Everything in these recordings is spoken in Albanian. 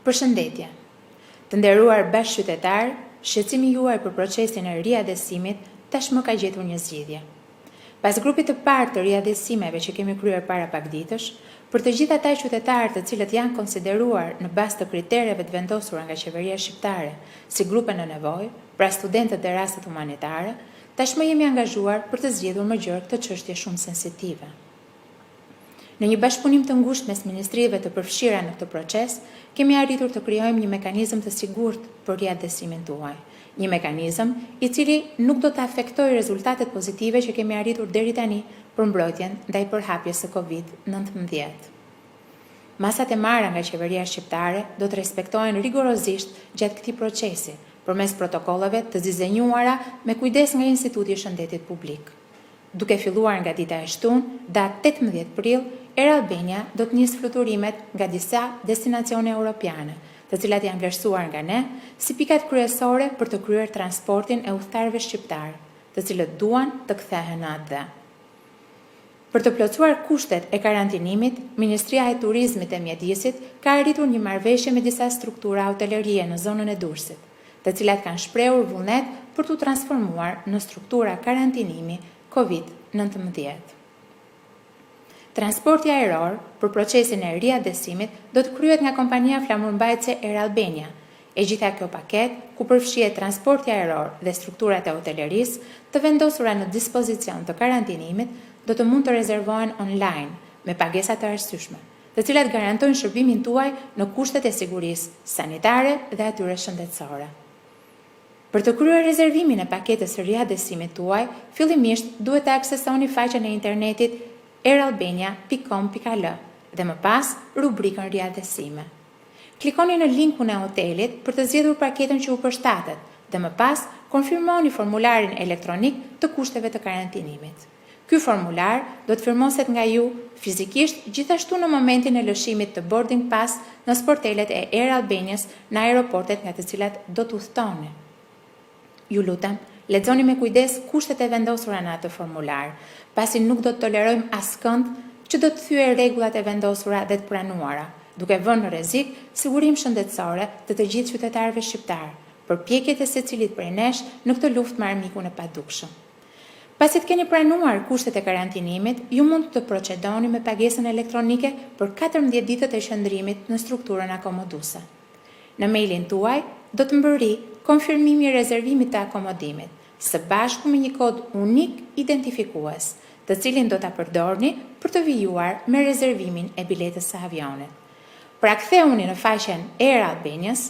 Përshëndetje. Të nderuar bashkëqytetar, shqetësimi juaj për procesin e riadhesimit tashmë ka gjetur një zgjidhje. Pas grupit të parë të riadhesimeve që kemi kryer para pak ditësh, për të gjithë ata qytetarë të cilët janë konsideruar në bazë të kritereve të vendosura nga qeveria shqiptare si grupe në nevojë, pra studentët dhe rastet humanitare, tashmë jemi angazhuar për të zgjidhur më gjerë këtë çështje shumë sensitive. Në një bashkëpunim të ngushtë mes ministrive të përfshira në këtë proces, kemi arritur të krijojmë një mekanizëm të sigurt për riadhesimin tuaj. Një mekanizëm i cili nuk do të afektojë rezultatet pozitive që kemi arritur deri tani për mbrojtjen ndaj përhapjes së COVID-19. Masat e marra nga qeveria shqiptare do të respektohen rigorozisht gjatë këtij procesi, përmes protokolleve të dizenjuara me kujdes nga Instituti i Shëndetit Publik. Duke filluar nga dita e shtunë, datë 18 prill, Air Albania do të nisë fluturimet nga disa destinacione europiane, të cilat janë vlerësuar nga ne si pikat kryesore për të kryer transportin e udhëtarëve shqiptar, të cilët duan të kthehen në atë. Për të plotësuar kushtet e karantinimit, Ministria e Turizmit e Mjedisit ka arritur një marrëveshje me disa struktura hotelerie në zonën e Durrësit, të cilat kanë shprehur vullnet për t'u transformuar në struktura karantinimi COVID-19. Transporti ajror për procesin e riadhesimit do të kryhet nga kompania flamurmbajtëse Air Albania. E gjitha kjo paket, ku përfshihet transporti ajror dhe strukturat e hotelerisë të vendosura në dispozicion të karantinimit, do të mund të rezervohen online me pagesa të arsyeshme, të cilat garantojnë shërbimin tuaj në kushtet e sigurisë sanitare dhe atyre shëndetësore. Për të kryer rezervimin e paketës së riadhesimit tuaj, fillimisht duhet të aksesoni faqen e internetit airalbania.com.al dhe më pas rubrikën riadhesime. Klikoni në linkun e hotelit për të zgjedhur paketën që u përshtatet dhe më pas konfirmoni formularin elektronik të kushteve të karantinimit. Ky formular do të firmoset nga ju fizikisht gjithashtu në momentin e lëshimit të boarding pass në sportelet e Air Albanias në aeroportet nga të cilat do të udhtoni. Ju lutem, lexoni me kujdes kushtet e vendosura në atë formular, pasi nuk do të tolerojmë askënd që do të thyejë rregullat e vendosura dhe të pranuara, duke vënë në rrezik sigurinë shëndetësore të të gjithë qytetarëve shqiptar, përpjekjet e secilit prej nesh në këtë luftë me armikun e padukshëm. Pasi të keni pranuar kushtet e karantinimit, ju mund të procedoni me pagesën elektronike për 14 ditët e qëndrimit në strukturën akomoduese. Në mailin tuaj do të mbërri konfirmimi i rezervimit të akomodimit, së bashku me një kod unik identifikues, të cilin do ta përdorni për të vijuar me rezervimin e biletës së avionit. Pra ktheuni në faqen Air Albanias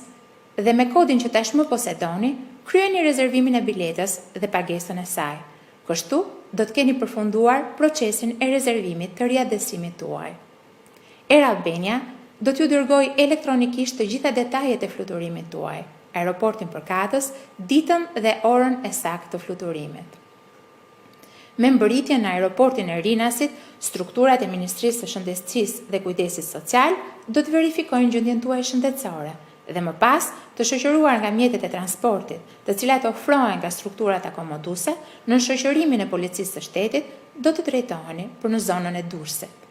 dhe me kodin që tashmë posedoni, kryeni rezervimin e biletës dhe pagesën e saj. Kështu do të keni përfunduar procesin e rezervimit të riadhesimit tuaj. Air Albania do t'ju dërgoj elektronikisht të gjitha detajet e fluturimit tuaj, aeroportin përkatës, ditën dhe orën e saktë të fluturimit. Me mbërritjen në aeroportin e Rinasit, strukturat e Ministrisë së Shëndetësisë dhe Kujdesit Social do të verifikojnë gjendjen tuaj shëndetësore dhe më pas të shoqëruar nga mjetet e transportit, të cilat ofrohen nga strukturat akomoduese, në shoqërimin e policisë së shtetit, do të drejtoheni për në zonën e Durrësit.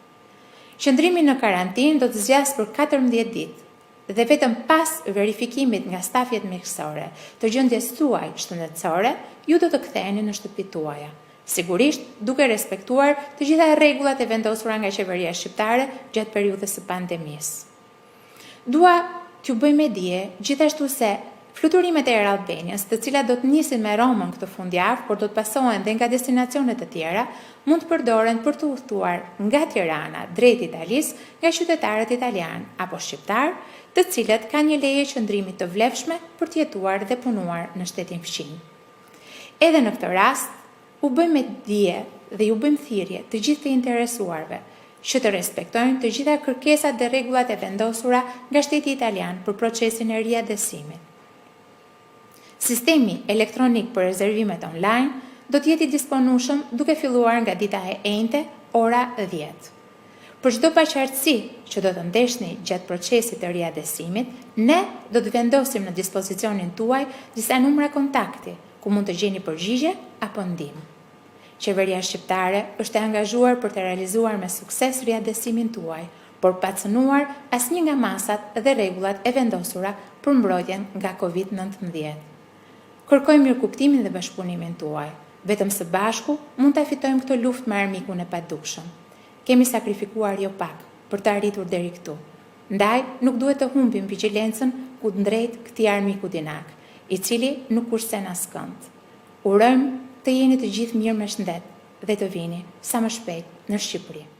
Qëndrimi në karantinë do të zgjasë për 14 ditë dhe vetëm pas verifikimit nga stafjet mjekësore të gjendjes tuaj shëndetësore, ju do të ktheheni në shtëpitë tuaja. Sigurisht, duke respektuar të gjitha rregullat e vendosura nga qeveria shqiptare gjatë periudhës së pandemisë. Dua t'ju bëj me dije gjithashtu se fluturimet e Air Albanias, të cilat do të nisin me Romën këtë fundjavë, por do të pasohen dhe nga destinacione të tjera, mund të përdoren për të udhëtuar nga Tirana drejt Italisë nga qytetarët italian apo shqiptar, të cilët kanë një leje qëndrimi të vlefshme për të jetuar dhe punuar në shtetin fqinj. Edhe në këtë rast, u bëjmë me dije dhe ju bëjmë thirrje të gjithë të interesuarve që të respektojnë të gjitha kërkesat dhe rregullat e vendosura nga shteti italian për procesin e riadhesimit. Sistemi elektronik për rezervimet online do të jetë i disponueshëm duke filluar nga dita e enjte, ora 10. Për çdo paqartësi që do të ndeshni gjatë procesit të riadhesimit, ne do të vendosim në dispozicionin tuaj disa numra kontakti, ku mund të gjeni përgjigje apo ndihmë. Qeveria shqiptare është e angazhuar për të realizuar me sukses riadhesimin tuaj, por pa cënuar asnjë nga masat dhe rregullat e vendosura për mbrojtjen nga COVID-19. Kërkojmë mirëkuptimin dhe bashkëpunimin tuaj. Vetëm së bashku mund ta fitojmë këtë luftë me armikun e padukshëm. Kemi sakrifikuar jo pak për të arritur deri këtu. Ndaj, nuk duhet të humbim vigjilencën kundrejt këtij armiku dinak, i cili nuk kursen askënd. Urojmë të jeni të gjithë mirë me shëndet dhe të vini sa më shpejt në Shqipëri.